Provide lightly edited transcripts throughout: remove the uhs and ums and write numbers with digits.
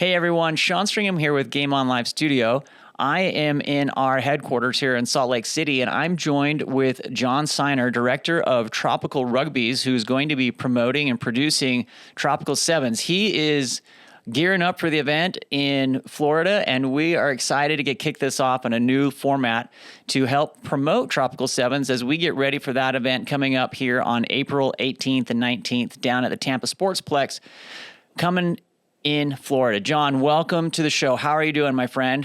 Hey everyone, Sean Stringham here with Game On Live Studio. I am in our headquarters here in Salt Lake City, and I'm joined with John Siner, Director of Tropical Rugbies, who's going to be promoting and producing Tropical 7's. He is gearing up for the event in Florida, and we are excited to kick this off in a new format to help promote Tropical 7's as we get ready for that event coming up here on April 18th and 19th down at the Tampa Sportsplex, coming in Florida. John, welcome to the show. How are you doing, my friend?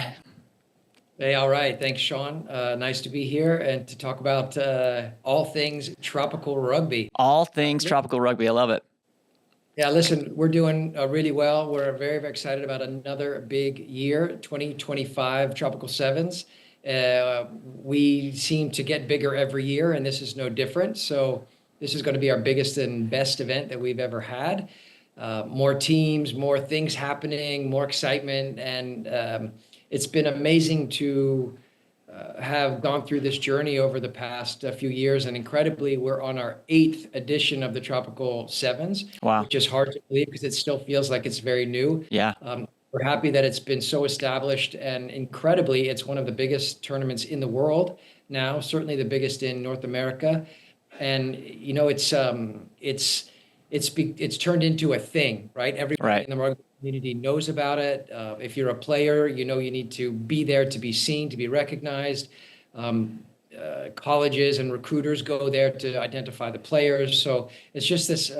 Hey, all right. Thanks, Sean. Nice to be here and to talk about all things tropical rugby. All things tropical rugby. I love it. Yeah, listen, we're doing really well. We're very, very excited about another big year, 2025 Tropical Sevens. We seem to get bigger every year, and this is no different. So this is going to be our biggest and best event that we've ever had. More teams, more things happening, more excitement, and it's been amazing to have gone through this journey over the past few years. And incredibly, we're on our 8th edition of the Tropical Sevens, Wow. which is hard to believe because it still feels like it's very new. Yeah. We're happy that it's been so established, and incredibly, it's one of the biggest tournaments in the world now, certainly the biggest in North America. And you know, it's turned into a thing, right? Everybody in the rugby community knows about it. If you're a player, you know you need to be there to be seen, to be recognized. Colleges and recruiters go there to identify the players. So it's just this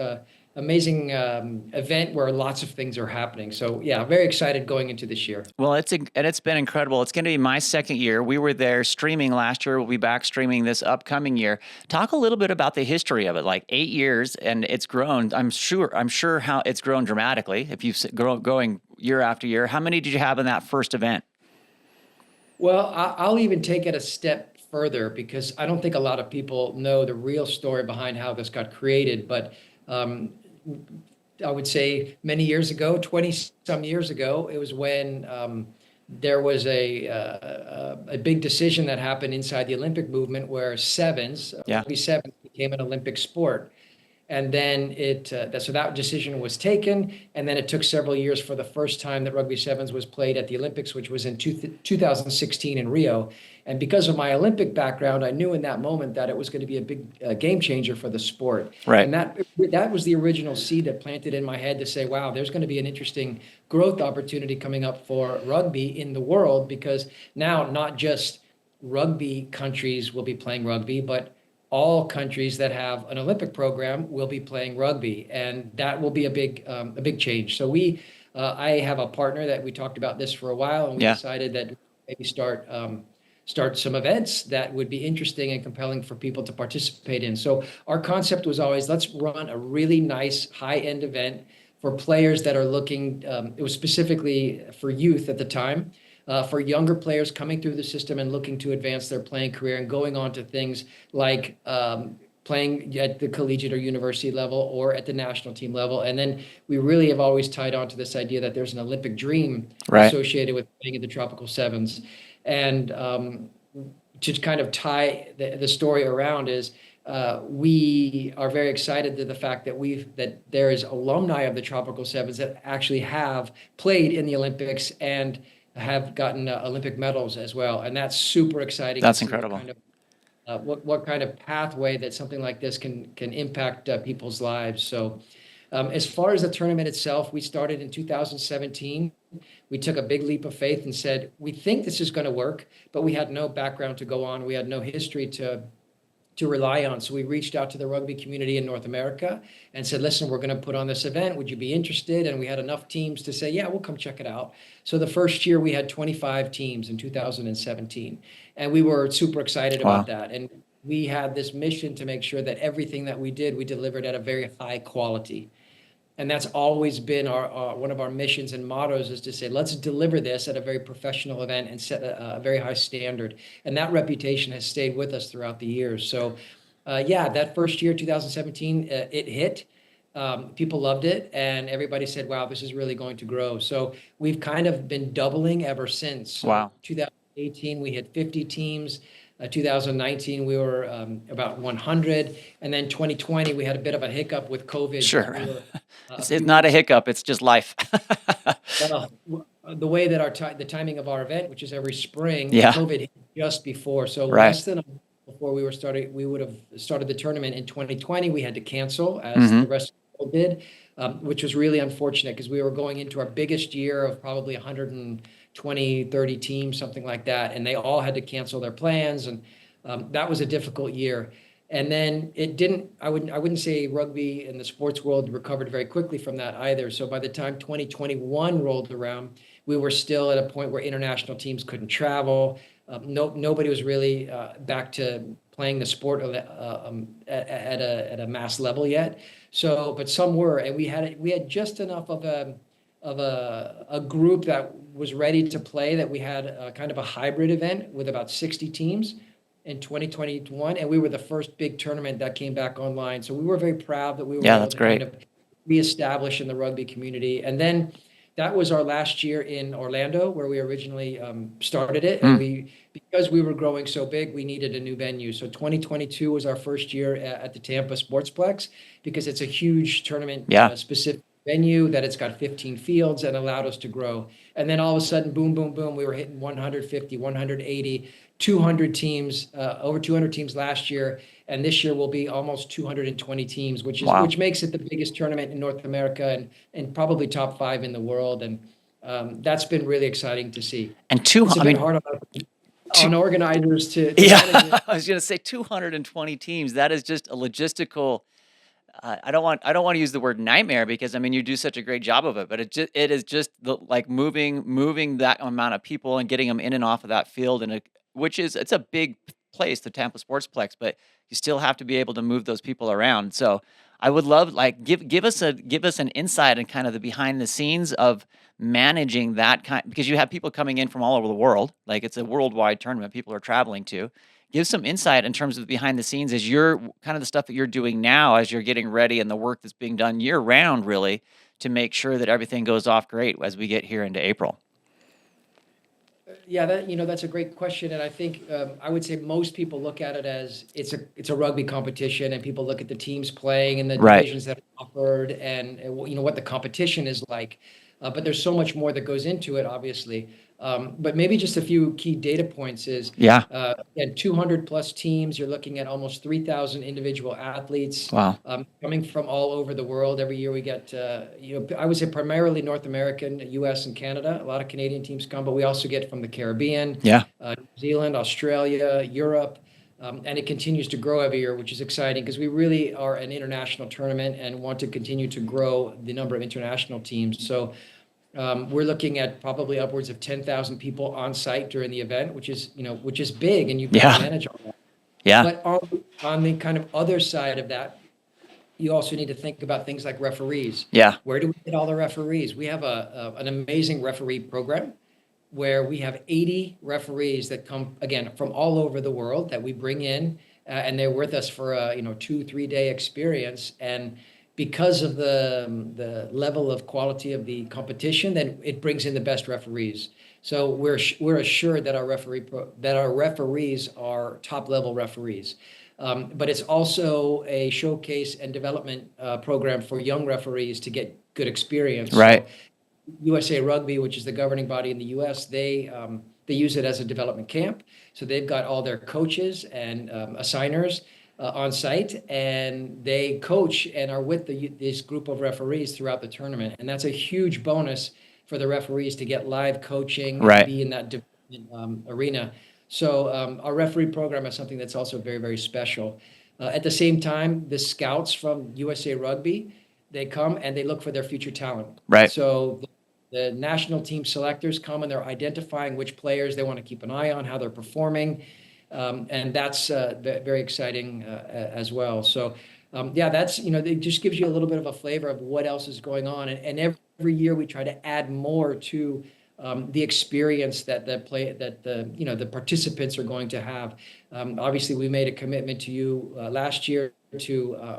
amazing event where lots of things are happening. So yeah, very excited going into this year. Well, it's been incredible. It's going to be my second year. We were there streaming last year. We'll be back streaming this upcoming year. Talk a little bit about the history of it. Like 8 years, and it's grown. I'm sure how it's grown dramatically. If you've growing year after year, how many did you have in that first event? Well, I'll even take it a step further because I don't think a lot of people know the real story behind how this got created. But I would say many years ago, 20 some years ago, it was when there was a big decision that happened inside the Olympic movement where rugby sevens became an Olympic sport. And then so that decision was taken, and then it took several years for the first time that rugby sevens was played at the Olympics, which was in 2016 in Rio. And because of my Olympic background, I knew in that moment that it was going to be a big game changer for the sport. Right. And that was the original seed that planted in my head to say, wow, there's going to be an interesting growth opportunity coming up for rugby in the world, because now not just rugby countries will be playing rugby, but all countries that have an Olympic program will be playing rugby, and that will be a big change. So I have a partner that we talked about this for a while, and we decided that maybe start some events that would be interesting and compelling for people to participate in. So our concept was always, let's run a really nice high-end event for players that are looking. It was specifically for youth at the time. For younger players coming through the system and looking to advance their playing career and going on to things like playing at the collegiate or university level or at the national team level. And then we really have always tied on to this idea that there's an Olympic dream associated with playing at the Tropical Sevens. And to kind of tie the story around is we are very excited to the fact that there is alumni of the Tropical Sevens that actually have played in the Olympics and have gotten Olympic medals as well, and that's super exciting. That's incredible. What kind of pathway that something like this can impact people's lives. So, as far as the tournament itself, we started in 2017. We took a big leap of faith and said, we think this is going to work, but we had no background to go on. We had no history to rely on. So we reached out to the rugby community in North America and said, listen, we're going to put on this event. Would you be interested? And we had enough teams to say, yeah, we'll come check it out. So the first year we had 25 teams in 2017. And we were super excited about that. And we had this mission to make sure that everything that we did, we delivered at a very high quality. And that's always been one of our missions and mottos, is to say, let's deliver this at a very professional event and set a very high standard. And that reputation has stayed with us throughout the years. So, that first year, 2017, it hit. People loved it, and everybody said, wow, this is really going to grow. So we've kind of been doubling ever since. Wow. 2018, we hit 50 teams. 2019, we were about 100. And then 2020, we had a bit of a hiccup with COVID. Sure. We were a It's few not a weeks. hiccup. It's just life. Well, the way that the timing of our event, which is every spring, Yeah. COVID hit just before. So Right. less than a month before we would have started the tournament in 2020. We had to cancel, as the Hmm. rest of the world did, which was really unfortunate because we were going into our biggest year of probably 120, 30 teams, something like that, and they all had to cancel their plans, and that was a difficult year. And then it didn't, I wouldn't say rugby in the sports world recovered very quickly from that either. So by the time 2021 rolled around, we were still at a point where international teams couldn't travel. Nobody was really back to playing the sport at a mass level yet. So, but some were, and we had just enough of a group that was ready to play, that we had a kind of a hybrid event with about 60 teams in 2021, and we were the first big tournament that came back online. So we were very proud that we were Yeah, able that's to kind great. of reestablish in the rugby community. And then that was our last year in Orlando, where we originally started it. And Mm. because we were growing so big, we needed a new venue. So 2022 was our first year at the Tampa Sportsplex, because it's a huge tournament Yeah. specific venue, that it's got 15 fields, and allowed us to grow. And then all of a sudden, boom, boom, boom, we were hitting 150, 180, 200 teams, over 200 teams last year. And this year will be almost 220 teams, Wow. which makes it the biggest tournament in North America, and probably top 5 in the world. And that's been really exciting to see. And two, It's a I bit mean, hard two, on organizers to yeah, manage it. I was going to say 220 teams. That is just a logistical. I don't want to use the word nightmare, because I mean you do such a great job of it, but it is just like moving that amount of people and getting them in and off of that field, and it's a big place, the Tampa Sportsplex, but you still have to be able to move those people around. So I would love, like, give us an insight and kind of the behind the scenes of managing that kind, because you have people coming in from all over the world, like it's a worldwide tournament people are traveling to. Give some insight in terms of the behind the scenes, as you're kind of the stuff that you're doing now as you're getting ready, and the work that's being done year round, really, to make sure that everything goes off great as we get here into April. Yeah, that's a great question, and I think I would say most people look at it as it's a rugby competition, and people look at the teams playing and the Right. divisions that are offered, and what the competition is like. But there's so much more that goes into it, obviously. But maybe just a few key data points is, Yeah. again, 200 plus teams. You're looking at almost 3,000 individual athletes Wow. coming from all over the world. Every year we get, I would say primarily North American, US, and Canada. A lot of Canadian teams come, but we also get from the Caribbean, Yeah. New Zealand, Australia, Europe. And it continues to grow every year, which is exciting, because we really are an international tournament and want to continue to grow the number of international teams. So we're looking at probably upwards of 10,000 people on site during the event, which is big, and you've got to Yeah. manage all that. Yeah. But on the kind of other side of that, you also need to think about things like referees. Yeah. Where do we get all the referees? We have an amazing referee program, where we have 80 referees that come, again, from all over the world, that we bring in, and they're with us for a 2-3 day experience. And because of the level of quality of the competition, then it brings in the best referees. So we're assured that our referees are top level referees. But it's also a showcase and development program for young referees to get good experience. So Right. USA Rugby, which is the governing body in the US, they use it as a development camp. So they've got all their coaches and assigners on site, and they coach and are with this group of referees throughout the tournament. And that's a huge bonus for the referees to get live coaching and Right. be in that development arena. So our referee program is something that's also very, very special. At the same time, the scouts from USA Rugby, they come and they look for their future talent. Right. So the national team selectors come, and they're identifying which players they want to keep an eye on, how they're performing. And that's very exciting as well. So yeah, it just gives you a little bit of a flavor of what else is going on. And every year we try to add more to the experience that the participants are going to have. Obviously, we made a commitment to you last year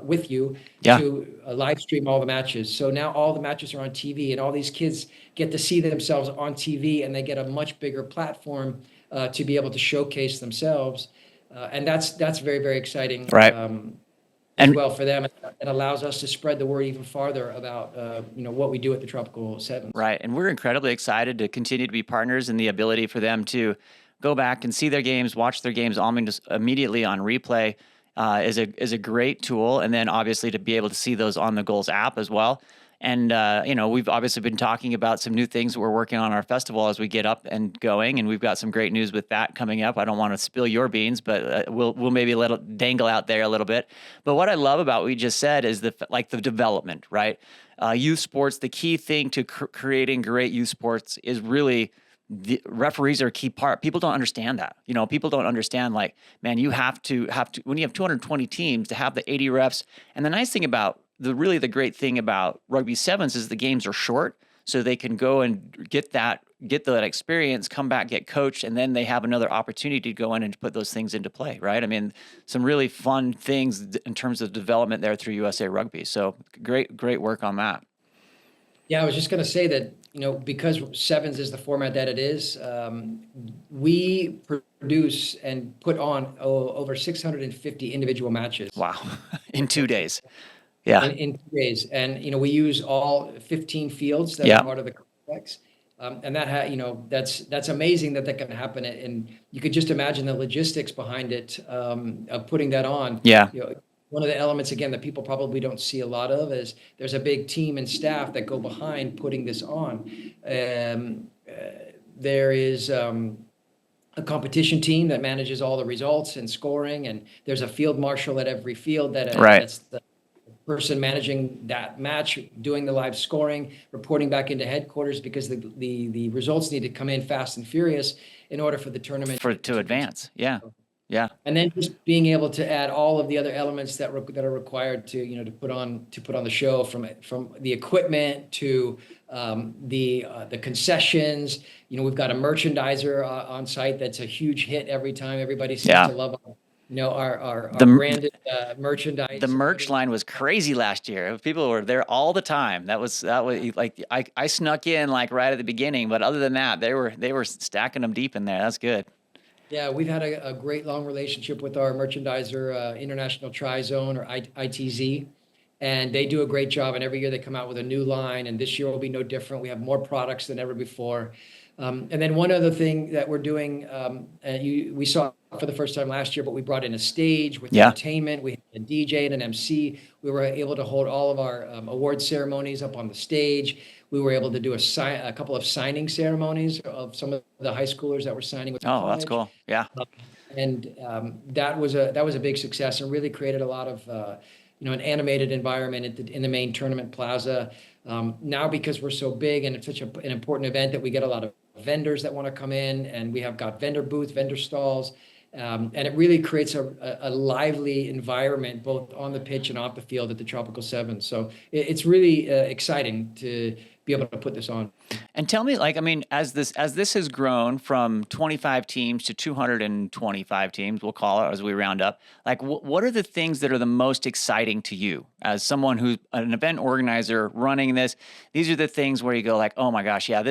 with you Yeah. to live stream all the matches. So now all the matches are on TV, and all these kids get to see themselves on TV, and they get a much bigger platform to be able to showcase themselves. And that's very, very exciting. Right. As And well for them. It allows us to spread the word even farther about what we do at the Tropical Sevens. right. And we're incredibly excited to continue to be partners and the ability for them to go back and see their games, watch their games almost immediately on replay is a great tool. And then obviously to be able to see those on the Goals app as well. And we've obviously been talking about some new things we're working on our festival as we get up and going, and we've got some great news with that coming up. I don't want to spill your beans, but we'll maybe let it dangle out there a little bit. But what I love about what we just said is the development, right? Youth sports. The key thing to creating great youth sports is really the referees are a key part. People don't understand that. People don't understand, like, man, you have to when you have 220 teams to have the 80 refs. And the nice thing about the great thing about rugby sevens is the games are short, so they can go and get that experience, come back, get coached, and then they have another opportunity to go in and put those things into play, right? I mean, some really fun things in terms of development there through USA Rugby. So great work on that. Yeah, I was just going to say that, because Sevens is the format that it is, we produce and put on over 650 individual matches. Wow. In 2 days. Yeah. In 2 days. And, we use all 15 fields that Yeah. are part of the complex. And that's amazing that can happen. And you could just imagine the logistics behind it, of putting that on. Yeah. One of the elements, again, that people probably don't see a lot of is there's a big team and staff that go behind putting this on. There is a competition team that manages all the results and scoring, and there's a field marshal at every field that's the person managing that match, doing the live scoring, reporting back into headquarters, because the results need to come in fast and furious in order for the tournament to advance. Yeah. Yeah. And then just being able to add all of the other elements that are required to put on the show, from the equipment to the concessions. We've got a merchandiser on site that's a huge hit every time. Everybody seems to love our branded merchandise. The merch line was crazy last year. People were there all the time. That was like I snuck in like right at the beginning, but other than that, they were stacking them deep in there. That's good. Yeah, we've had a great long relationship with our merchandiser, International Tri-Zone, or ITZ, and they do a great job. And every year they come out with a new line, and this year will be no different. We have more products than ever before. And then one other thing that we're doing, we saw for the first time last year, but we brought in a stage with entertainment. We had a DJ and an MC. We were able to hold all of our award ceremonies up on the stage. We were able to do a couple of signing ceremonies of some of the high schoolers that were signing with the college. That's cool. Yeah. And that was a big success, and really created a lot of an animated environment in the main tournament plaza. Now, because we're so big and it's such an important event, that we get a lot of vendors that want to come in, and we have got vendor booths, vendor stalls. And it really creates a lively environment both on the pitch and off the field at the Tropical Sevens. So it's really exciting to be able to put this on. And tell me, as this has grown from 25 teams to 225 teams, we'll call it as we round up, what are the things that are the most exciting to you as someone who's an event organizer running this? These are the things where you go like, oh my gosh, yeah,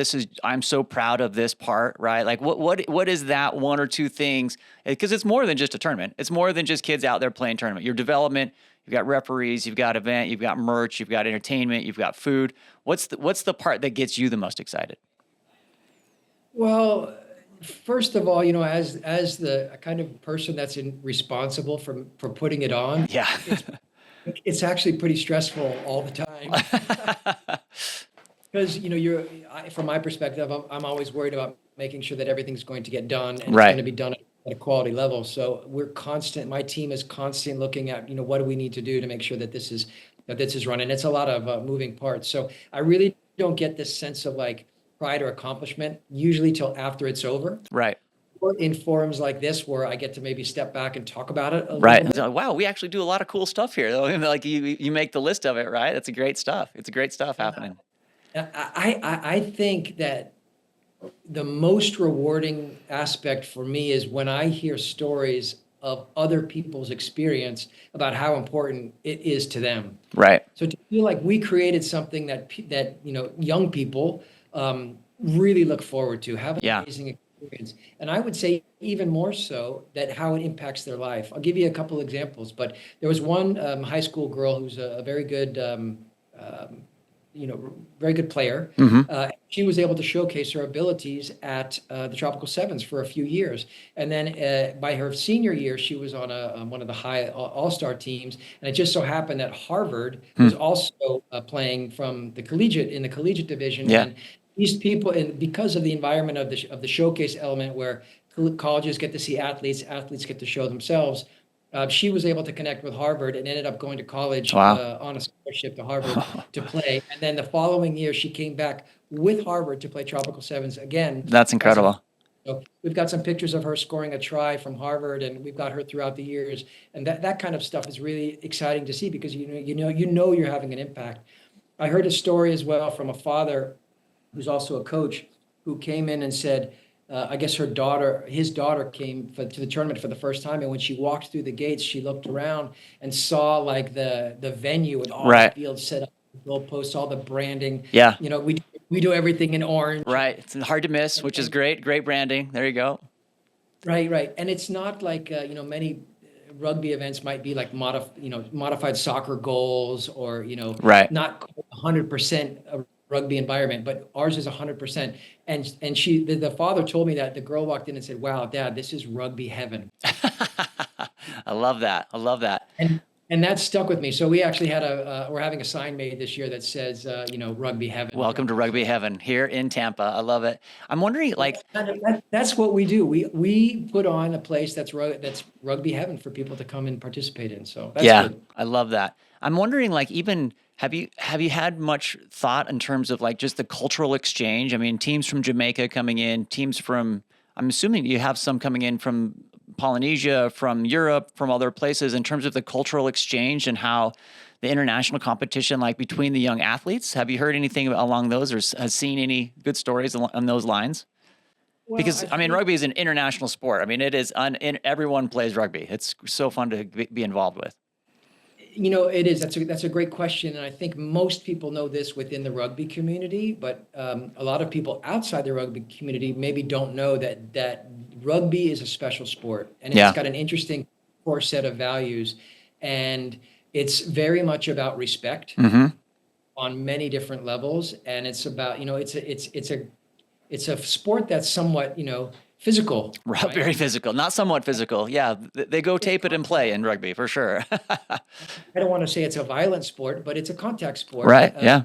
I'm so proud of this part, right? Like what is that one or two things? Because it's more than just a tournament. It's more than just kids out there playing tournament. Your development, you've got referees, you've got event, you've got merch, you've got entertainment, you've got food. What's the part that gets you the most excited? Well, first of all, as the kind of person that's responsible for putting it on, yeah, it's actually pretty stressful all the time. Because from my perspective, I'm always worried about making sure that everything's going to get done, and it's going to be done at a quality level. So my team is constant looking at, what do we need to do to make sure that this is running. It's a lot of moving parts. So I really don't get this sense of like pride or accomplishment usually till after it's over. Right. Or in forums like this, where I get to maybe step back and talk about it a little bit. Right. Wow, we actually do a lot of cool stuff here. Like you make the list of it, right? That's great stuff. It's great stuff happening. I think that the most rewarding aspect for me is when I hear stories of other people's experience about how important it is to them. Right. So to feel like we created something that young people really look forward to, have an amazing experience. And I would say even more so that how it impacts their life. I'll give you a couple examples, but there was one high school girl who's a very good, um, very good player. Hmm. She was able to showcase her abilities at the Tropical Sevens for a few years, and then by her senior year, she was on one of the high all-star teams. And it just so happened that Harvard was also playing from the collegiate in the collegiate division, Yeah. and these people, and because of the environment of the showcase element, where colleges get to see athletes, athletes get to show themselves. She was able to connect with Harvard and ended up going to college Wow. on a scholarship to Harvard to play. And then the following year, she came back with Harvard to play Tropical Sevens again That's as a. incredible. So we've got some pictures of her scoring a try from Harvard, and we've got her throughout the years. And that kind of stuff is really exciting to see because you know you're having an impact. I heard a story as well from a father who's also a coach, who came in and said, I guess his daughter came to the tournament for the first time, and when she walked through the gates, she looked around and saw like the venue and all the Right. fields set up, the goalposts, all the branding. Yeah. We do everything in orange, Right. It's hard to miss, which is and great. Great branding. There you go. right, and it's not like many rugby events might be like modified soccer goals, or Right. not 100% a rugby environment, but ours is 100%. And the father told me that the girl walked in and said, "Wow, Dad, this is rugby heaven." I love that. I love that. And that stuck with me. So we actually we're having a sign made this year that says rugby heaven. Welcome to Rugby Heaven here in Tampa. I love it. I'm wondering, like, That's what we do. We put on a place that's rugby heaven for people to come and participate in. So that's yeah, good. I love that. I'm wondering, like, even have you had much thought in terms of like just the cultural exchange? I mean, teams from Jamaica coming in, teams from, I'm assuming you have some coming in from Polynesia, from Europe, from other places, in terms of the cultural exchange and how the international competition, like between the young athletes. Have you heard anything along those, or has seen any good stories on those lines? Well, Because I I mean, think rugby is an international sport. I mean, it is everyone plays rugby. It's so fun to be involved with. It is. That's a great question, and I think most people know this within the rugby community, but a lot of people outside the rugby community maybe don't know that rugby is a special sport, and it's Yeah. got an interesting core set of values, and it's very much about respect Hmm. on many different levels, and it's about it's a sport that's somewhat physical, right? Very physical, not somewhat physical. Yeah, they go tape it and play in rugby for sure. I don't want to say it's a violent sport, but it's a contact sport. Right. Yeah.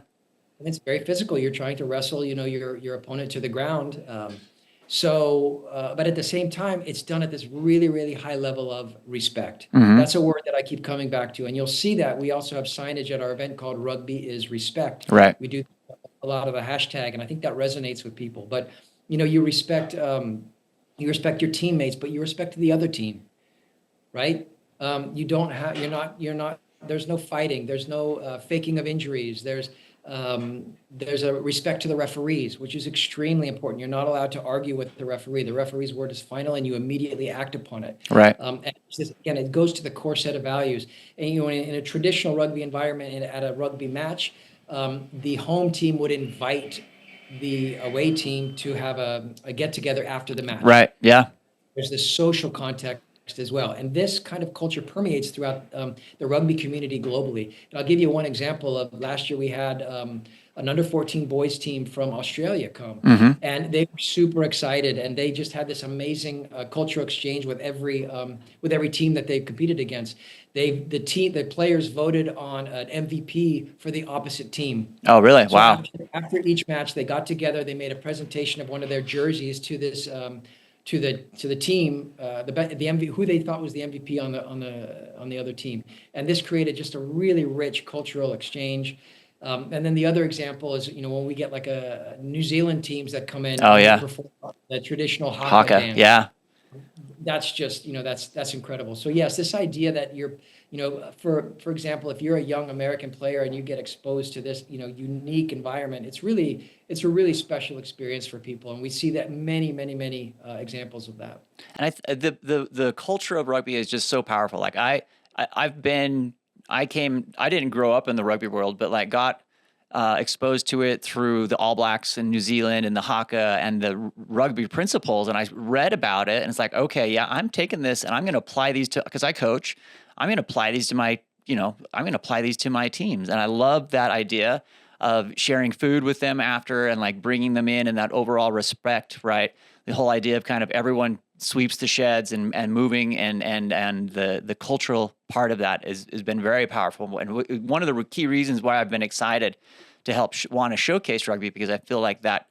And it's very physical. You're trying to wrestle, your opponent to the ground. But at the same time, it's done at this really, really high level of respect. Hmm. That's a word that I keep coming back to. And you'll see that we also have signage at our event called Rugby is Respect. Right. We do a lot of the hashtag, and I think that resonates with people. But you respect your teammates, but you respect the other team, right? You don't have, you're not, there's no fighting, there's no faking of injuries. There's a respect to the referees, which is extremely important. You're not allowed to argue with the referee. The referee's word is final, and you immediately act upon it. Right. And again, it goes to the core set of values. And in a traditional rugby environment, at a rugby match, the home team would invite the away team to have a get together after the match. Right. Yeah. There's this social context as well. And this kind of culture permeates throughout the rugby community globally. And I'll give you one example of last year we had an under 14 boys team from Australia come, Hmm. and they were super excited, and they just had this amazing cultural exchange with every team that they competed against. The players voted on an MVP for the opposite team. Oh, really? So Wow. after each match, they got together. They made a presentation of one of their jerseys to this to the team, the MVP, who they thought was the MVP on the other team, and this created just a really rich cultural exchange. And then the other example is when we get like a New Zealand teams that come in Oh, and they yeah. perform the traditional haka Haka. dance. Yeah. That's just that's incredible. So yes, this idea that for example, if you're a young American player and you get exposed to this unique environment, it's a really special experience for people, and we see that many examples of that. And the culture of rugby is just so powerful. Like I've been, I didn't grow up in the rugby world, but like got exposed to it through the All Blacks in New Zealand and the Haka and the rugby principles. And I read about it, and it's like, okay, yeah, I'm taking this and I'm going to apply these to, because I coach, I'm going to apply these to my, I'm going to apply these to my teams. And I love that idea of sharing food with them after and like bringing them in and that overall respect, right? The whole idea of kind of everyone sweeps the sheds and moving and the cultural part of that has been very powerful. And one of the key reasons why I've been excited to help want to showcase rugby, because I feel like that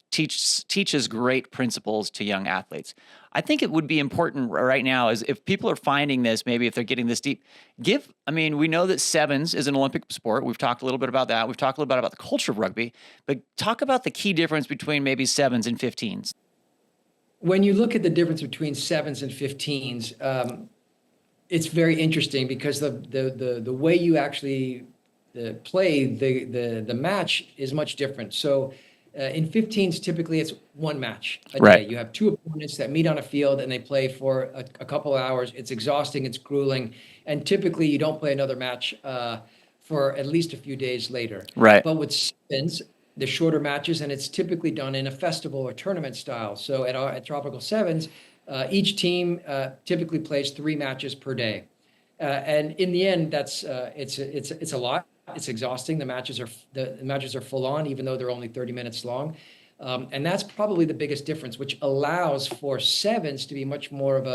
teaches great principles to young athletes. I think it would be important right now is if people are finding this, maybe if they're getting this deep, we know that 7's is an Olympic sport. We've talked a little bit about that. We've talked a little bit about the culture of rugby, but talk about the key difference between maybe 7's and 15's. When you look at the difference between 7's and 15's, it's very interesting because the way you actually play the match is much different. So in 15s, typically it's one match a day. You have two opponents that meet on a field and they play for a couple of hours. It's exhausting, it's grueling, and typically you don't play another match for at least a few days later. Right. But with 7's, the shorter matches, and it's typically done in a festival or tournament style. So at Tropical 7's, each team typically plays 3 matches per day. And in the end, that's it's a lot. It's exhausting. The matches are full on, even though they're only 30 minutes long. And that's probably the biggest difference, which allows for 7's to be much more of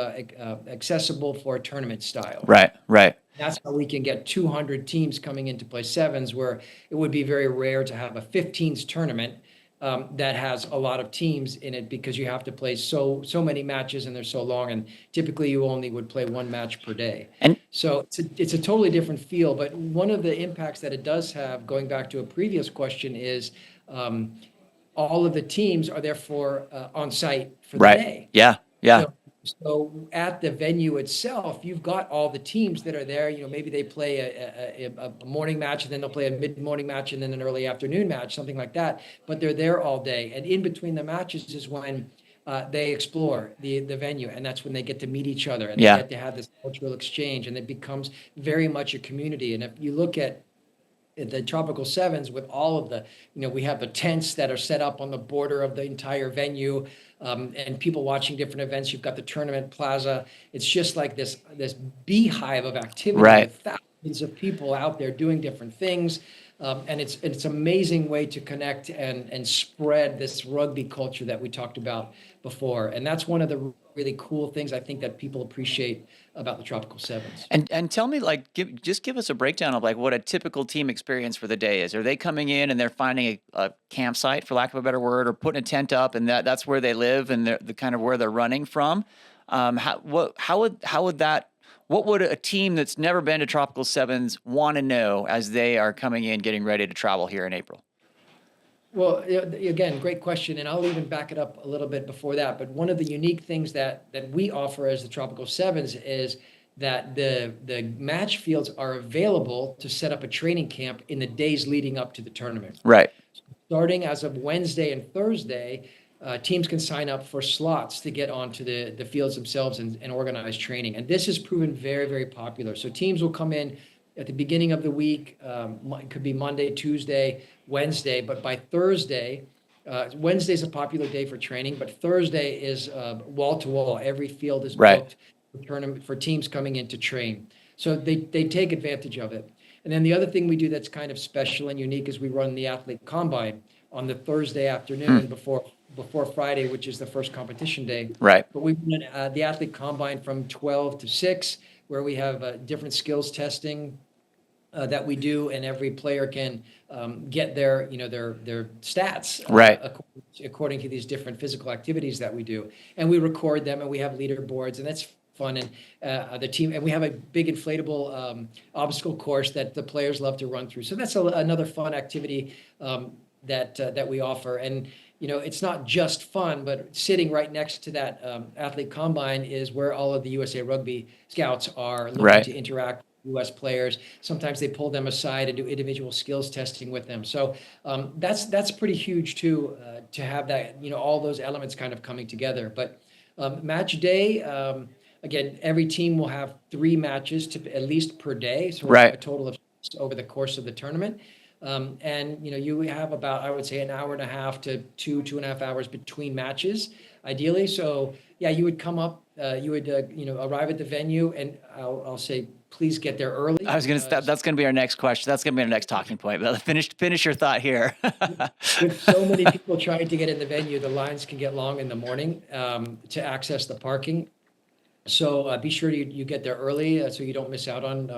accessible for a tournament style. Right. That's how we can get 200 teams coming in to play 7's, where it would be very rare to have a 15's tournament that has a lot of teams in it, because you have to play so many matches and they're so long, and typically you only would play 1 match per day. And so it's a totally different feel. But one of the impacts that it does have, going back to a previous question, is all of the teams are therefore on site for the day. Yeah. So at the venue itself, you've got all the teams that are there. Maybe they play a morning match, and then they'll play a mid-morning match, and then an early afternoon match, something like that. But they're there all day. And in between the matches is when they explore the venue, and that's when they get to meet each other, and they get to have this cultural exchange, and it becomes very much a community. And if you look at the Tropical 7's, with all of we have the tents that are set up on the border of the entire venue, and people watching different events. You've got the tournament plaza. It's just like this beehive of activity, with thousands of people out there doing different things. And it's an amazing way to connect and spread this rugby culture that we talked about before. And that's one of the really cool things I think that people appreciate about the Tropical 7's. And tell me, like, give us a breakdown of like what a typical team experience for the day is. Are they coming in and they're finding a campsite, for lack of a better word, or putting a tent up, and that's where they live, and they're the kind of where they're running from? What would a team that's never been to Tropical 7's want to know as they are coming in, getting ready to travel here in April? Well, again, great question, and I'll even back it up a little bit before that. But one of the unique things that we offer as the Tropical 7's is that the match fields are available to set up a training camp in the days leading up to the tournament. Right. Starting as of Wednesday and Thursday, teams can sign up for slots to get onto the fields themselves and organize training. And this has proven very, very popular. So teams will come in at the beginning of the week. It could be Monday, Tuesday, Wednesday, but by Thursday, Wednesday's a popular day for training, but Thursday is wall to wall. Every field is booked for teams coming in to train. So they take advantage of it. And then the other thing we do that's kind of special and unique is we run the athlete combine on the Thursday afternoon before Friday, which is the first competition day. Right. But we run the athlete combine from 12 to 6, where we have different skills testing that we do, and every player can get their stats according to these different physical activities that we do, and we record them, and we have leaderboards, and that's fun. And the team, and we have a big inflatable obstacle course that the players love to run through. So that's another fun activity that we offer. And it's not just fun, but sitting right next to that athlete combine is where all of the USA Rugby scouts are looking to interact with U.S. players. Sometimes they pull them aside and do individual skills testing with them. So that's pretty huge too, to have that, all those elements kind of coming together. But match day, again, every team will have 3 matches at least per day, so a total of 6 over the course of the tournament. And you have about, I would say, an hour and a half to 2.5 hours between matches, ideally. So yeah, you would come up, you would arrive at the venue, and I'll say, please get there I early. was gonna. That's gonna be our next question. That's gonna be our next talking point. But finish your thought here. With so many people trying to get in the venue, the lines can get long in the morning to access the parking. So be sure you get there early so you don't miss out on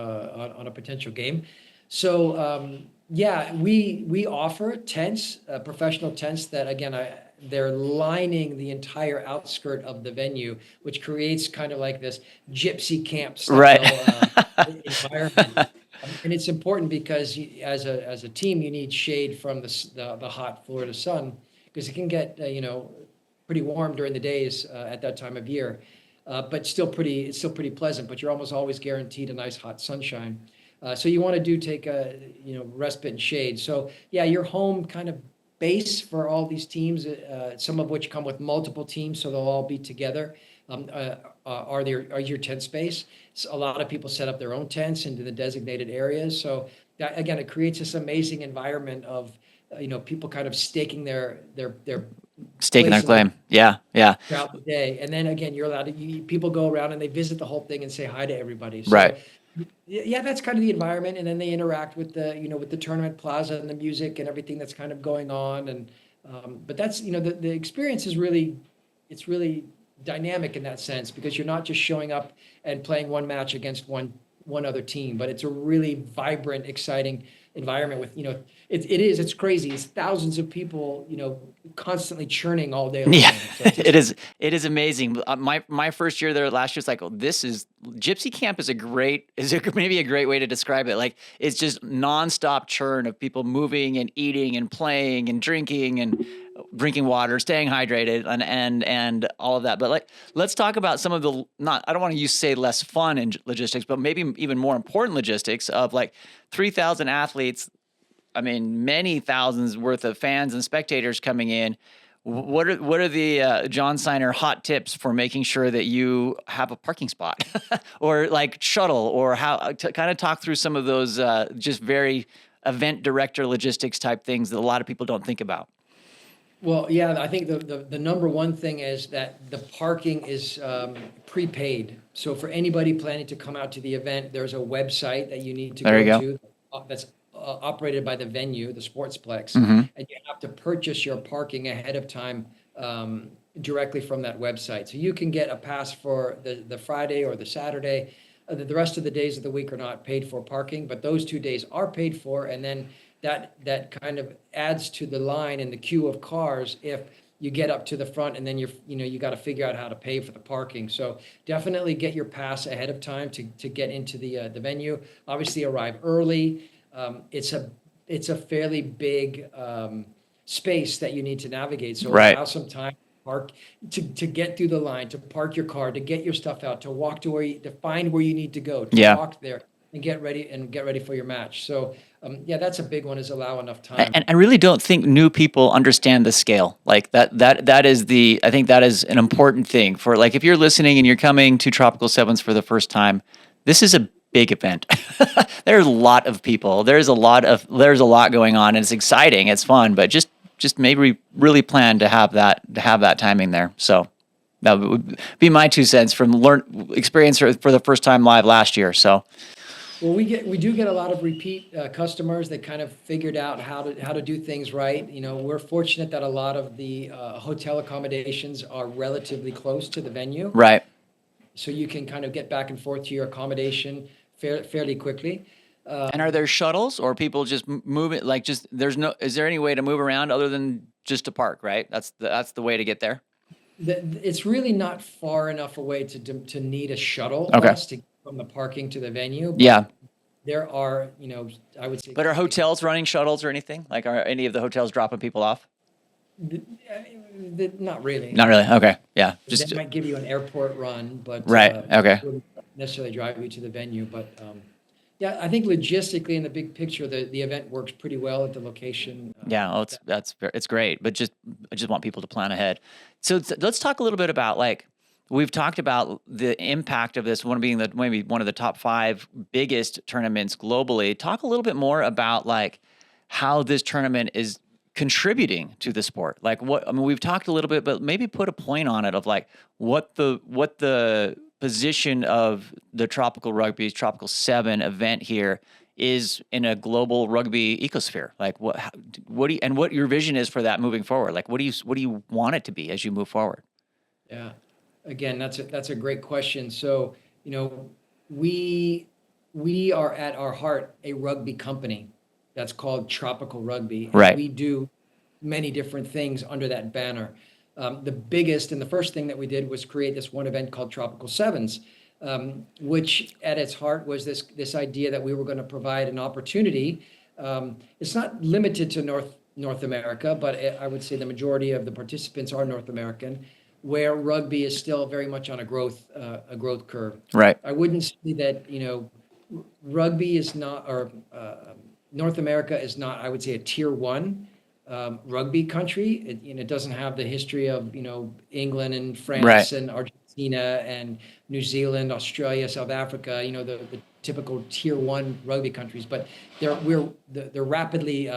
a potential game. So yeah, we offer tents, professional tents that again they're lining the entire outskirt of the venue, which creates kind of like this gypsy camp Right. style environment. And it's important because as a team, you need shade from the hot Florida sun because it can get pretty warm during the days at that time of year, but it's still pretty pleasant. But you're almost always guaranteed a nice hot sunshine. So you want to take a respite and shade. So yeah, your home kind of base for all these teams, some of which come with multiple teams, so they'll all be together. Are your tent space? So a lot of people set up their own tents into the designated areas. So that, again, it creates this amazing environment of people kind of staking their Staking place our claim. Yeah, yeah. throughout the day. And then again, you're allowed people go around and they visit the whole thing and say hi to everybody. Right. So yeah, that's kind of the environment. And then they interact with with the tournament plaza and the music and everything that's kind of going on. And, but that's, the experience is it's really dynamic in that sense because you're not just showing up and playing one match against one other team, but it's a really vibrant, exciting environment with, it's crazy. It's thousands of people, constantly churning all day long. Yeah, So it is amazing. My first year there last year, it's like, oh, this is Gypsy Camp is maybe a great way to describe it. Like it's just nonstop churn of people moving and eating and playing and drinking water, staying hydrated, and all of that. But like, let's talk about some of the I don't want to say less fun in logistics, but maybe even more important logistics of like 3,000 athletes. I mean, many thousands worth of fans and spectators coming in. What are the John Signer hot tips for making sure that you have a parking spot or like shuttle or how to kind of talk through some of those just very event director logistics type things that a lot of people don't think about? Well, yeah, I think the number one thing is that the parking is prepaid. So for anybody planning to come out to the event, there's a website that you need to There you go go. to that's operated by the venue, the Sportsplex, Mm-hmm. and you have to purchase your parking ahead of time directly from that website. So you can get a pass for the Friday or the Saturday. The rest of the days of the week are not paid for parking, but those 2 days are paid for, and then that kind of adds to the line in the queue of cars if you get up to the front and then you got to figure out how to pay for the parking. So definitely get your pass ahead of time to get into the venue. Obviously arrive early. It's a fairly big space that you need to navigate. So Right. allow some time to get through the line, to park your car, to get your stuff out, to walk to find where you need to go, to Yeah. walk there and get ready for your match. So yeah, that's a big one, is allow enough time. And I really don't think new people understand the scale. Like that is I think that is an important thing for like, if you're listening and you're coming to Tropical Sevens for the first time, this is a big event. There's a lot of people. There's a lot going on and it's exciting. It's fun, but just maybe really plan to have that timing there. So that would be my 2 cents from experience for the first time live last year. So Well, we do get a lot of repeat customers that kind of figured out how to do things right. We're fortunate that a lot of the hotel accommodations are relatively close to the venue, right. so you can kind of get back and forth to your accommodation fairly quickly. And are there shuttles or people just move it? Like is there any way to move around other than just to park, right? That's the way to get there. It's really not far enough away to need a shuttle Okay. bus to get from the parking to the venue. But Yeah. there are, I would say. But are hotels running shuttles or anything? Like are any of the hotels dropping people off? Not really. Not really. Okay. Yeah. They might give you an airport run, but Right. Okay. wouldn't necessarily drive you to the venue. But yeah, I think logistically in the big picture, the event works pretty well at the location. Yeah, well, it's great, but I just want people to plan ahead. So let's talk a little bit about like we've talked about the impact of this one being maybe one of the top 5 biggest tournaments globally. Talk a little bit more about like how this tournament is contributing to the sport. Like what, I mean, we've talked a little bit, but maybe put a point on it of like what the position of the Tropical Rugby's Tropical 7 event here is in a global rugby ecosphere. Like what do you, and what your vision is for that moving forward? Like what do you want it to be as you move forward? Yeah. Again, that's a great question. So, we we are at our heart a rugby company that's called Tropical Rugby, and Right. we do many different things under that banner. The biggest and the first thing that we did was create this one event called Tropical Sevens, which at its heart was this idea that we were going to provide an opportunity. It's not limited to North America, but I would say the majority of the participants are North American, where rugby is still very much on a growth curve. Right. I wouldn't say that rugby is not, or North America is not, I would say, a tier one rugby country. It doesn't have the history of England and Right. France and Argentina and New Zealand, Australia, South Africa. The typical tier one rugby countries, but they're rapidly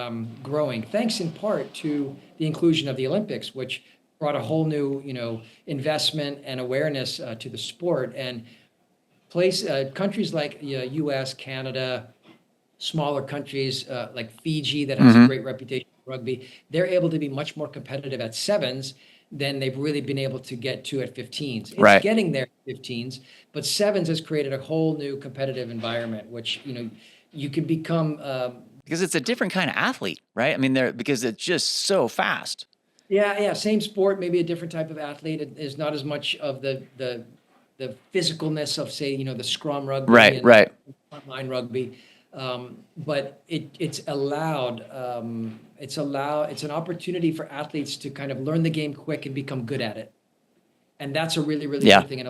growing, thanks in part to the inclusion of the Olympics, which brought a whole new investment and awareness to the sport. And countries like U.S., Canada, smaller countries like Fiji that has a Mm-hmm. great reputation for rugby, they're able to be much more competitive at sevens than they've really been able to get to at 15s. It's Right. getting there at 15s, but sevens has created a whole new competitive environment, which you can become. Because it's a different kind of athlete, right? I mean, because it's just so fast. Yeah, same sport, maybe a different type of athlete. It is not as much of the physicalness of, say, the scrum rugby Right. and Right. frontline rugby. But it's an opportunity for athletes to kind of learn the game quick and become good at it. And that's a really, really Yeah. good thing.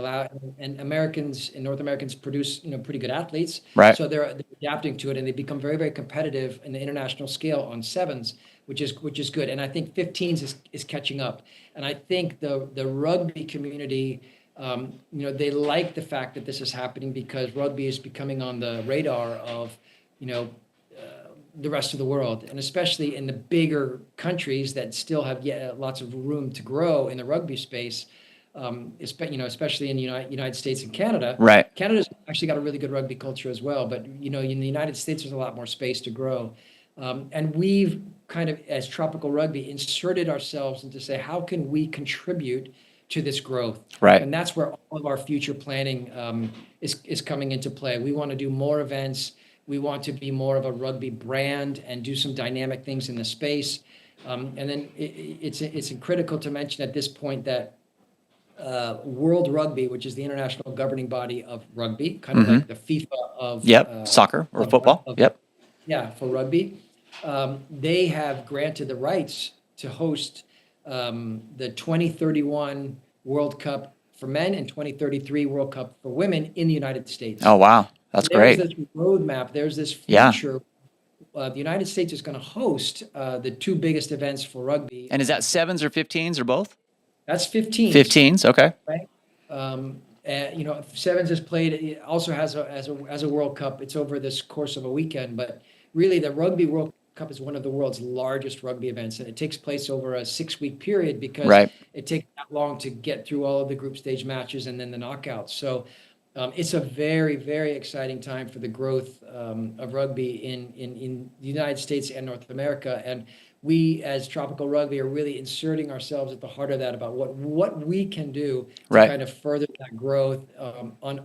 And Americans and North Americans produce, pretty good athletes. Right. So they're adapting to it, and they become very, very competitive in the international scale on sevens, which is good. And I think 15s is catching up. And I think the rugby community, they like the fact that this is happening because rugby is becoming on the radar of, the rest of the world, and especially in the bigger countries that still have lots of room to grow in the rugby space. Especially in the United States and Canada. Right. Canada's actually got a really good rugby culture as well, but in the United States, there's a lot more space to grow. And we've kind of, as Tropical Rugby, inserted ourselves into say, how can we contribute to this growth? Right. And that's where all of our future planning is coming into play. We want to do more events. We want to be more of a rugby brand and do some dynamic things in the space. And then it's critical to mention at this point that World Rugby, which is the international governing body of rugby, kind of Mm-hmm. like the FIFA of Yep. Soccer or football. Yep. for rugby. They have granted the rights to host the 2031 World Cup for men and 2033 World Cup for women in the United States. Oh, wow. That's There's great. this roadmap. There's this Yeah. future. The United States is going to host the two biggest events for rugby. And is that 7s or 15s or both? That's 15. 15s. Okay. Right? Sevens is played. It also has a World Cup. It's over this course of a weekend, but really the Rugby World Cup is one of the world's largest rugby events, and it takes place over a 6-week period because Right. it takes that long to get through all of the group stage matches and then the knockouts. So it's a very, very exciting time for the growth of rugby in the United States and North America. And we, as Tropical Rugby, are really inserting ourselves at the heart of that about what we can do to Right. kind of further that growth on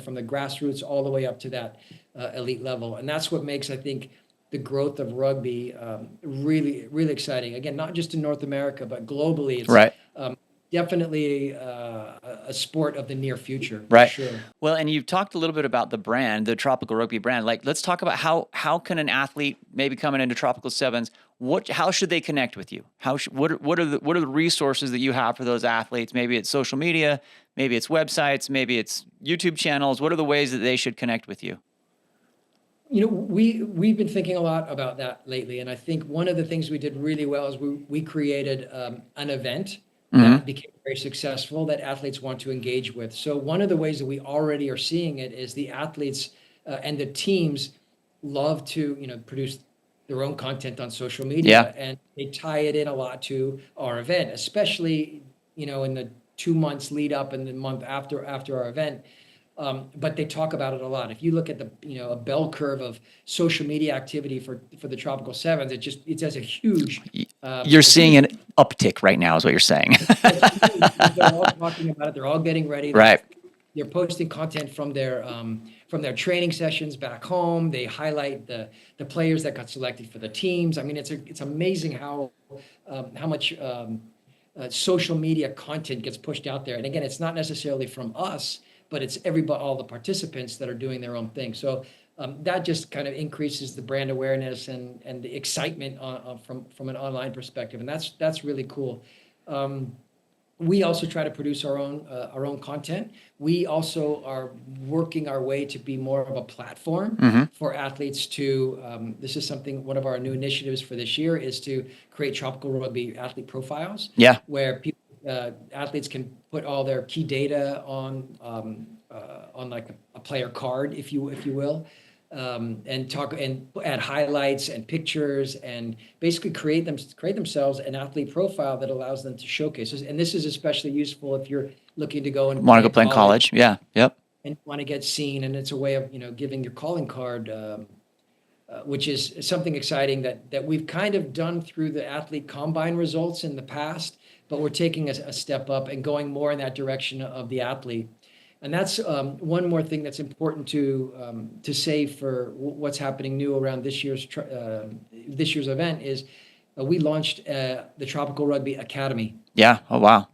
from the grassroots all the way up to that elite level. And that's what makes, I think, the growth of rugby really, really exciting. Again, not just in North America, but globally. It's Right. definitely a sport of the near future, for Right. sure. Well, and you've talked a little bit about the brand, the Tropical Rugby brand. Like, let's talk about how can an athlete maybe coming into Tropical Sevens, how should they connect with you? What are the resources that you have for those athletes? Maybe it's social media, maybe it's websites, maybe it's YouTube channels. What are the ways that they should connect with you? We've been thinking a lot about that lately, and I think one of the things we did really well is we created an event that became very successful that athletes want to engage with. So one of the ways that we already are seeing it is the athletes and the teams love to produce their own content on social Yeah. media, and they tie it in a lot to our event, especially, in the 2 months lead up and the month after our event. But they talk about it a lot. If you look at a bell curve of social media activity for the Tropical Sevens, it has a huge, You're a seeing huge, an uptick right now, is what you're saying. it's huge. They're all talking about it. They're all getting ready. Right. They're posting content from their training sessions back home. They highlight the players that got selected for the teams. I mean, it's amazing how much social media content gets pushed out there. And again, it's not necessarily from us, but it's everybody, all the participants that are doing their own thing. So that just kind of increases the brand awareness and the excitement from an online perspective, and that's really cool. We also try to produce our own content. We also are working our way to be more of a platform for athletes to. This is something, one of our new initiatives for this year is to create tropical rugby athlete profiles. Yeah. Where people, athletes can put all their key data on like a player card, if you will, and talk and add highlights and pictures and basically create themselves an athlete profile that allows them to showcase this. And this is especially useful if you're looking to go and Want to go play in college? Yeah. Yep. and want to get seen. And it's a way of, giving your calling card, which is something exciting that we've kind of done through the athlete combine results in the past, but we're taking a step up and going more in that direction of the athlete. And that's one more thing that's important to say for what's happening new around this year's event is we launched the Tropical Rugby Academy. Yeah. Oh, wow.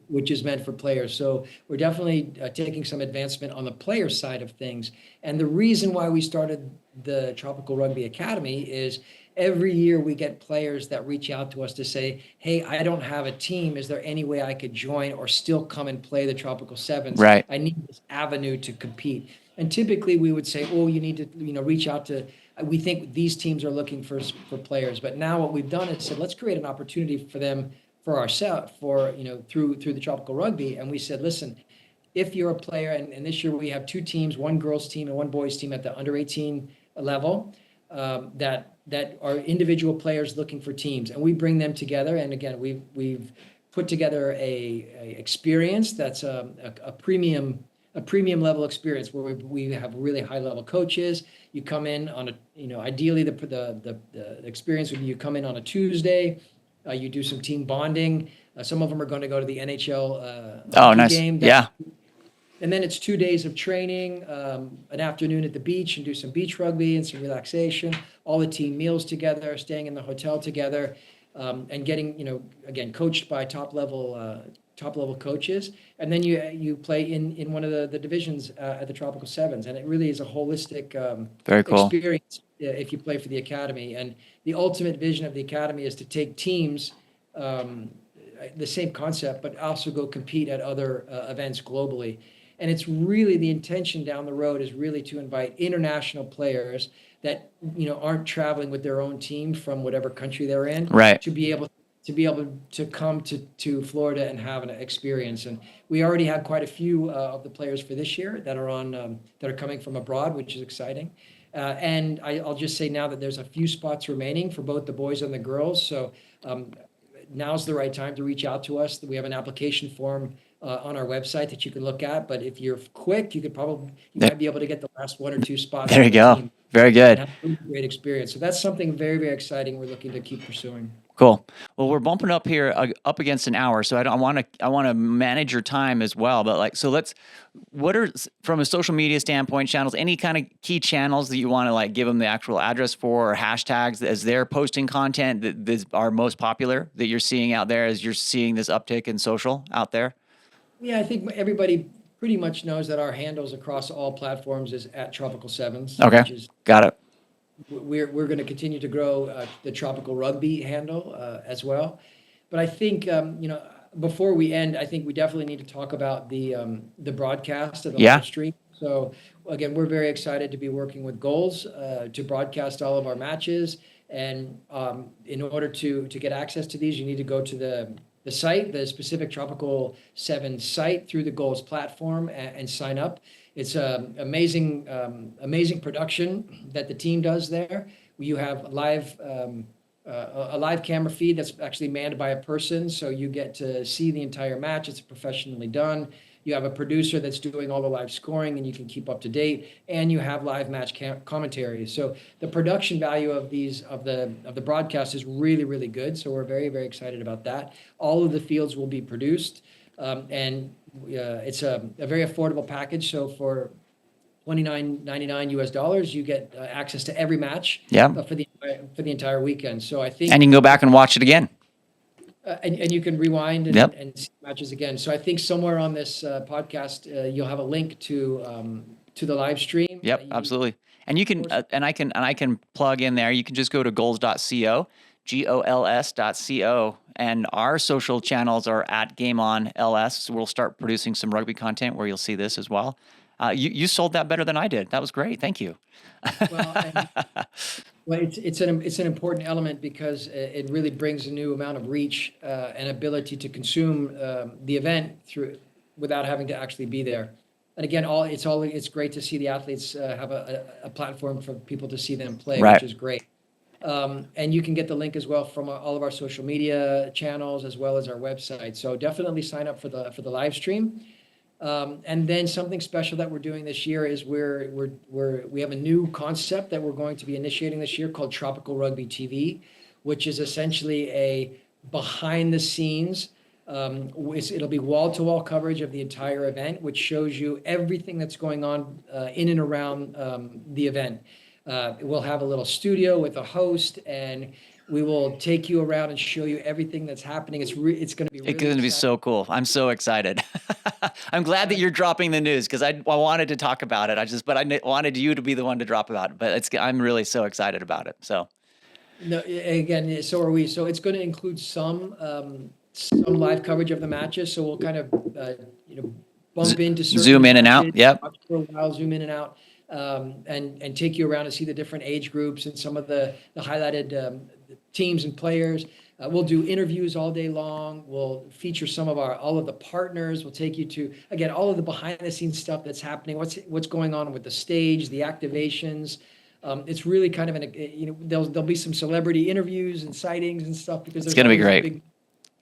Which is meant for players. So we're definitely taking some advancement on the player side of things. And the reason why we started the Tropical Rugby Academy is every year we get players that reach out to us to say, hey, I don't have a team. Is there any way I could join or still come and play the Tropical Sevens? Right. I need this avenue to compete. And typically we would say, oh, you need to, reach out to, we think these teams are looking for players. But now what we've done is said, let's create an opportunity for them, for ourselves, through the Tropical Rugby. And we said, listen, if you're a player, and this year we have two teams, one girls team and one boys team at the under 18 level, that are individual players looking for teams, and we bring them together. And again, we've put together a experience that's a premium level experience where we have really high level coaches. You come in on ideally the experience would be you come in on a Tuesday, you do some team bonding. Some of them are going to go to the NHL Oh, nice. game. Yeah. And then it's 2 days of training, an afternoon at the beach, and do some beach rugby and some relaxation, all the team meals together, staying in the hotel together, and getting, again, coached by top level coaches. And then you play in one of the divisions at the Tropical Sevens. And it really is a holistic Very cool. experience if you play for the academy. And the ultimate vision of the academy is to take teams, the same concept, but also go compete at other events globally. And it's really the intention down the road is really to invite international players that aren't traveling with their own team from whatever country they're in, Right. to be able to come to Florida and have an experience. And we already have quite a few of the players for this year that are coming from abroad, which is exciting. And I'll just say now that there's a few spots remaining for both the boys and the girls. So now's the right time to reach out to us. We have an application form on our website that you can look at. But if you're quick, you might be able to get the last one or two spots. There you go. Team. Very good. Have a great experience. So that's something very, very exciting we're looking to keep pursuing. Cool. Well, we're bumping up here up against an hour, so I want to manage your time as well. But what are, from a social media standpoint, channels, any kind of key channels that you want to give them the actual address for, or hashtags as they're posting content that are most popular that you're seeing out there as you're seeing this uptick in social out there? Yeah, I think everybody pretty much knows that our handles across all platforms is at Tropical Sevens. Okay, got it. We're going to continue to grow the Tropical Rugby handle as well. But I think before we end, I think we definitely need to talk about the broadcast of the live stream. So again, we're very excited to be working with Goals to broadcast all of our matches. And in order to get access to these, you need to go to the site, the specific Tropical 7 site through the Goals platform, and sign up. It's amazing production that the team does there. You have a live camera feed that's actually manned by a person, so you get to see the entire match. It's professionally done. You have a producer that's doing all the live scoring, and you can keep up to date. And you have live match commentary. So the production value of the broadcast is really, really good. So we're very, very excited about that. All of the fields will be produced, and it's a very affordable package. So for $29.99 US, you get access to every match Yeah. for the entire weekend. So I think, And you can go back and watch it again. and you can rewind Yep. and see matches again. So I think somewhere on this podcast, you'll have a link to the live stream. Yep, absolutely. And you can and I can plug in there. You can just go to goals.co, gols.co, and our social channels are at GameOnLS. We'll start producing some rugby content where you'll see this as well. You sold that better than I did. That was great. Thank you. Well, it's an important element because it really brings a new amount of reach and ability to consume the event through without having to actually be there. And again, it's great to see the athletes have a platform for people to see them play, Right. which is great. And you can get the link as well from all of our social media channels as well as our website. So definitely sign up for the live stream. And then something special that we're doing this year is we have a new concept that we're going to be initiating this year called Tropical Rugby TV, which is essentially a behind the scenes. It'll be wall-to-wall coverage of the entire event, which shows you everything that's going on in and around the event. We'll have a little studio with a host, and we will take you around and show you everything that's happening. It's going to be really It's going to be so cool. I'm so excited. I'm glad that you're dropping the news because I wanted to talk about it. But I wanted you to be the one to drop about it. But I'm really so excited about it. So no, again, so are we. So it's going to include some live coverage of the matches. So we'll kind of bump into certain zoom in and out. matches, Yep. watch for a while, zoom in and out, and take you around and see the different age groups and some of the highlighted teams and players. We'll do interviews all day long. We'll feature all of the partners. We'll take you to, again, all of the behind the scenes stuff that's happening. What's going on with the stage, the activations. It's really kind of there'll be some celebrity interviews and sightings and stuff because it's going to be great.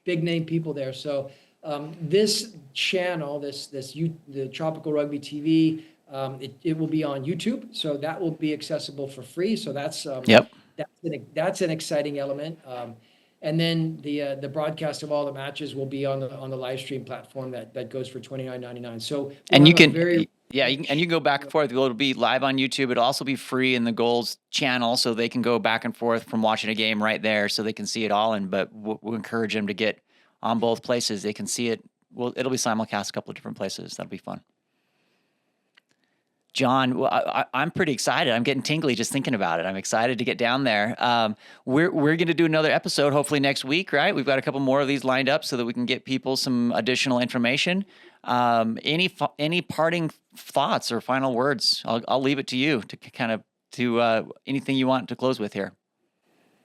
Big name people there. So this channel, the Tropical Rugby TV, it will be on YouTube. So that will be accessible for free. So that's yep. That's an exciting element. And then the broadcast of all the matches will be on the live stream platform that goes for $29.99. So and you can you can go back and forth. It'll be live on YouTube. It'll also be free in the Goals channel, so they can go back and forth from watching a game right there, so they can see it all. But we'll encourage them to get on both places. They can see it. It'll be simulcast a couple of different places. That'll be fun. John, well, I'm pretty excited. I'm getting tingly just thinking about it. I'm excited to get down there. We're going to do another episode hopefully next week, right? We've got a couple more of these lined up so that we can get people some additional information. Any parting thoughts or final words? I'll leave it to you to anything you want to close with here.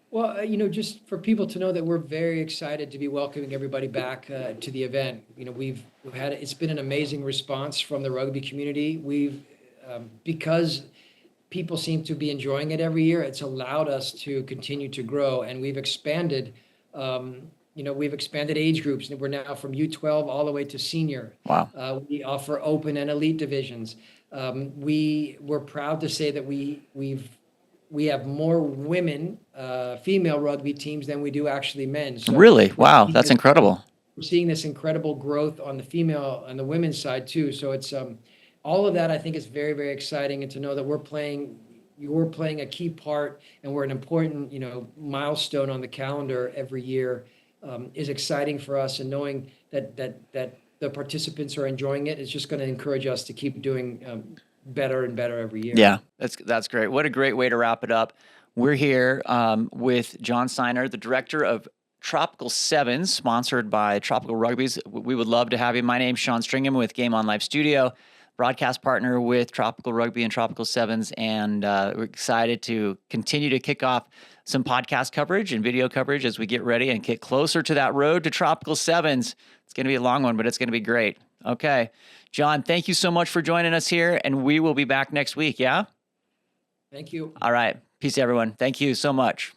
Well, just for people to know that we're very excited to be welcoming everybody back to the event. It's been an amazing response from the rugby community. Because people seem to be enjoying it every year, it's allowed us to continue to grow, and we've expanded. We've expanded age groups, and we're now from U12 all the way to senior. Wow. We offer open and elite divisions. We're proud to say that we have more women, female rugby teams than we do actually men. So really? Wow, that's incredible. We're seeing this incredible growth on the female and the women's side too. So it's all of that, I think, is very, very exciting, and to know that you're playing a key part, and we're an important, milestone on the calendar every year, is exciting for us. And knowing that the participants are enjoying it is just going to encourage us to keep doing better and better every year. Yeah, that's great. What a great way to wrap it up. We're here with John Steiner, the director of Tropical 7's, sponsored by Tropical Rugby's. We would love to have you. My name's Sean Stringham with Game On Live Studio, broadcast partner with Tropical Rugby and Tropical 7's, and we're excited to continue to kick off some podcast coverage and video coverage as we get ready and get closer to that road to Tropical 7's. It's going to be a long one, but it's going to be great. Okay. John, thank you so much for joining us here, and we will be back next week, yeah? Thank you. All right. Peace, everyone. Thank you so much.